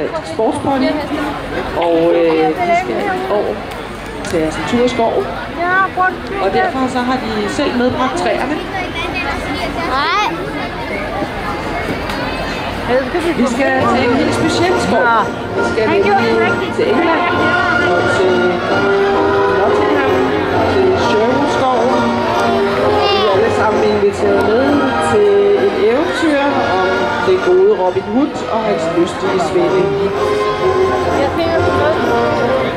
dansk sportspony. Og de skal over tage sin tur i skoven. Og derfor så har de selv medbragt træerne. Vi skal til en helt speciel skov. Vi skal nemlig til England og til Nottingham, til Sherwood-skoven. Vi er alle sammen inviteret med til et eventyr om den gode Robin Hood og hans lystige svende.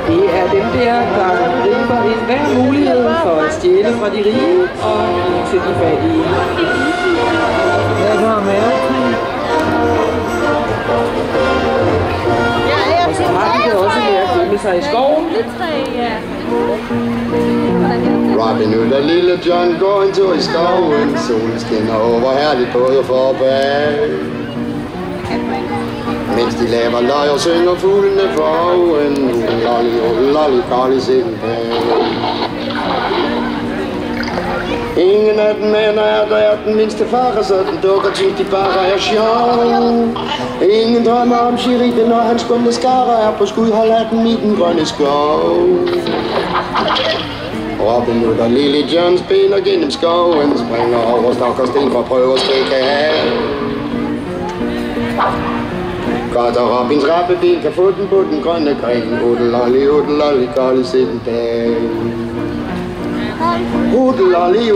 Det er dem der griber enhver mulighed for at stjæle fra de rige og til de fattige. Og så har de det også med at gemme sig i skoven. Robin Hood og Lille John går en tur i skoven. Solen skinner over herligt både for og bag. Mens de laver løg og synger fuglene for oven. Lolly, lolly, golly, sikken bag. Ingen af dem aner, at der er den mindste far, så den dukker til de bare er sjov. Ingen drømmer om sheriffen, når hans skumle skarer er på skud, holder den i den grønne skov. Robin Hood og Lille John spænder gennem skoven, springer over stok og sten for at prøve at stikke af. Godt og Robins rappebil kan få den på den grønne gren. Udelolly, golly, sikken dag. Udelolly,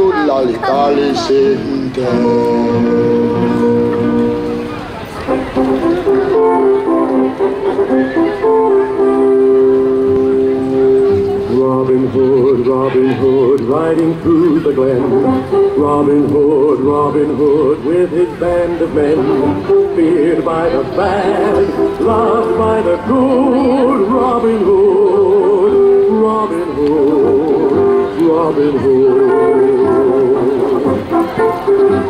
golly, sikken dag. Robin Hood, riding through the glen. Robin Hood, with his band of men. Feared by the bad, loved by the good. Robin Hood, Robin Hood.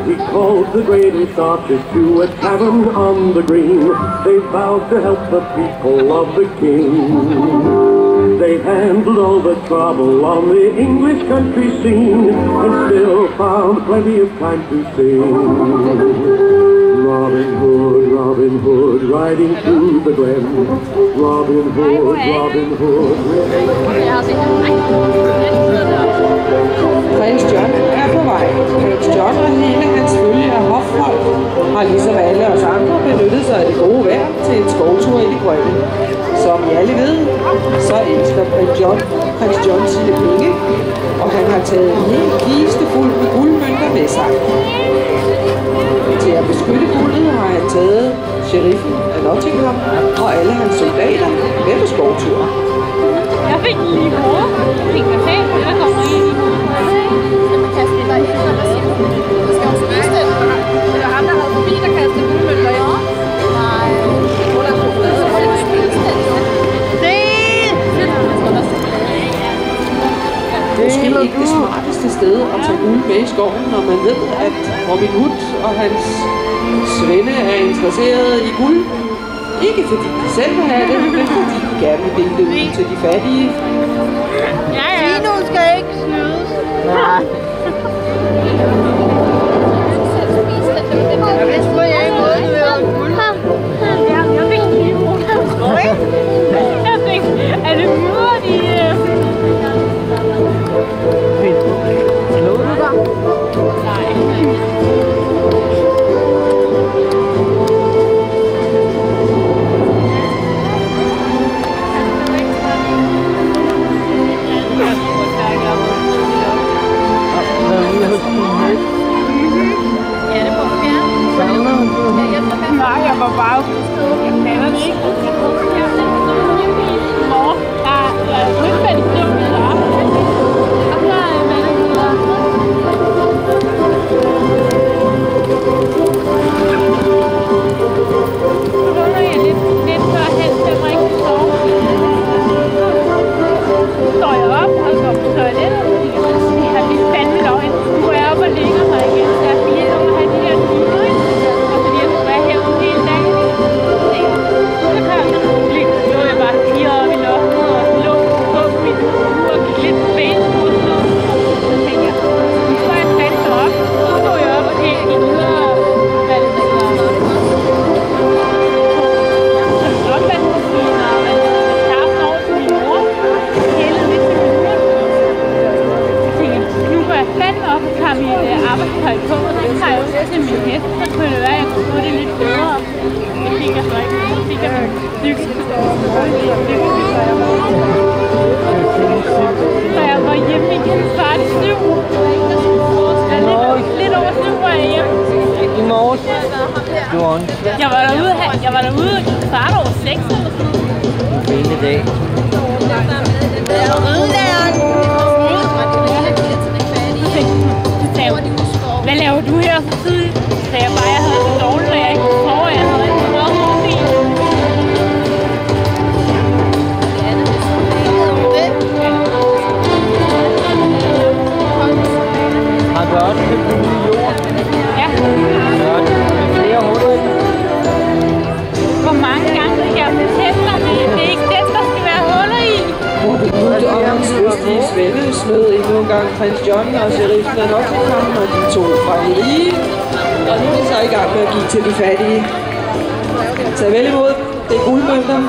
He called the greatest archers to a tavern on the green. They vowed to help the people of the king. They handled all the trouble on the English country scene and still found plenty of time to sing. Robin Hood, riding through the glen. Robin Hood. Prins John er på vej. Prins John og hele hans følge af hoffolk har ligesom alle os andre benyttet sig af det gode vejr til en skovtur i det grønne. Som I alle ved, så elsker prins John sine penge, og han har taget en hel kiste fuld med guldmønter med sig. Til at beskytte guldet har han taget sheriffen af Nottingham og alle hans soldater med på skovtur. Jeg fik lige hårde. Jeg fik perfekt. Der kommer en i hovedet. Skal man kaste det der ind, når man siger, du skal også vise det. Det var ham, der havde forbi, der kastede guldmønter i. Nej. Så må det spise det. Måske ikke det smarteste sted at tage guld med i skoven, når man ved, at Robin Hood og hans svende er interesseret i guld. Ikke fordi de selv vil have det, men fordi de gerne vil dele det ud til de fattige. Lino skal ikke snydes. Nej. Jeg tror, jeg er i måde, du vil guld. Jeg fik lige brugt. Jeg fik, er det møder de... Slå du dig? Nej. Nej, jeg var bare jeg kender det ikke. Mor, der er udspændt til det der. Og så er vandegruder. Så runder jeg lidt førhen til at rigtig sove. Så står jeg op og går på toilettet. Jeg har lige fandme løgn. Nu er jeg oppe og ligger mig igen. Jeg er 4 år og har de der dyre, ikke? Og fordi jeg skulle være herude hele dagen. Så kom jeg. Nu er jeg bare 4 år i loftet og lå på mit Så jeg var hjemme igen kvart i 7. Lidt over 7 var jeg hjemme. I morges. Jeg var derude kvart over 6 eller sådan noget. En dag. Hvad laver du her så tidligt? Så jeg bare, jeg havde det dårligt, og jeg ikke kunne sove, jeg havde ikke noget morgen. Har du også købt en ny jord? Ja. Med flere huller i? Hvor mange gange skal jeg fortælle dig det? Det er ikke den, der skal være huller i. Og hans østlige svende smed endnu en gang prins John og sheriffen af Nottingham og de to fra rige. Og nu er de så i gang med at give til de fattige. Tag vel imod. Det er guldmønter.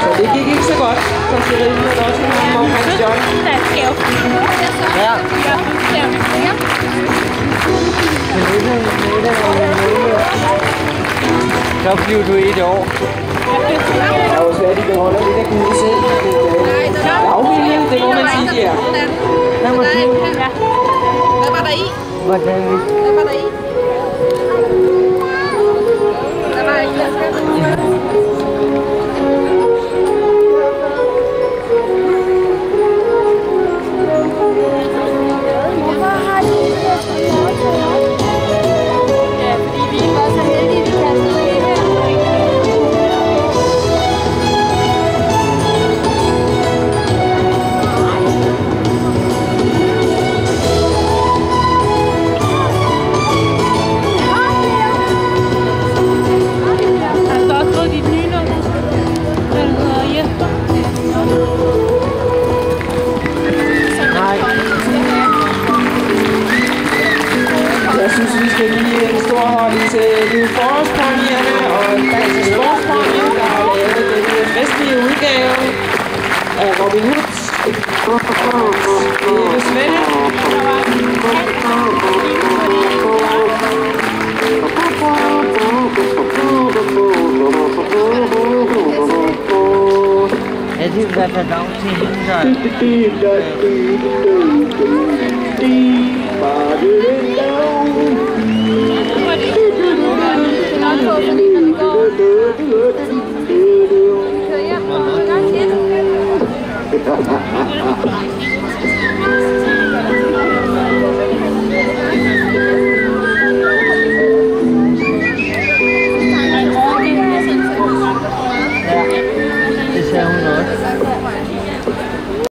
Så det gik ikke så godt for sheriffen af Nottingham og prins John. Der er skæv. Ja. Så bliver du 1 år. Jeg er jo svært, de beholder lidt af guld selv. Lavvilje, det må man sige, de er. Hvad var det? Hvad var der i? Hvordan? Hvad var der i? Der var ikke Jeg synes, vi skal give en stor hånd til New Forest-ponierne og Dansk Sportspony, der har lavet den festlige udgave af Robin Hoods. Det er Svende. Ja, det er der navn til hende, der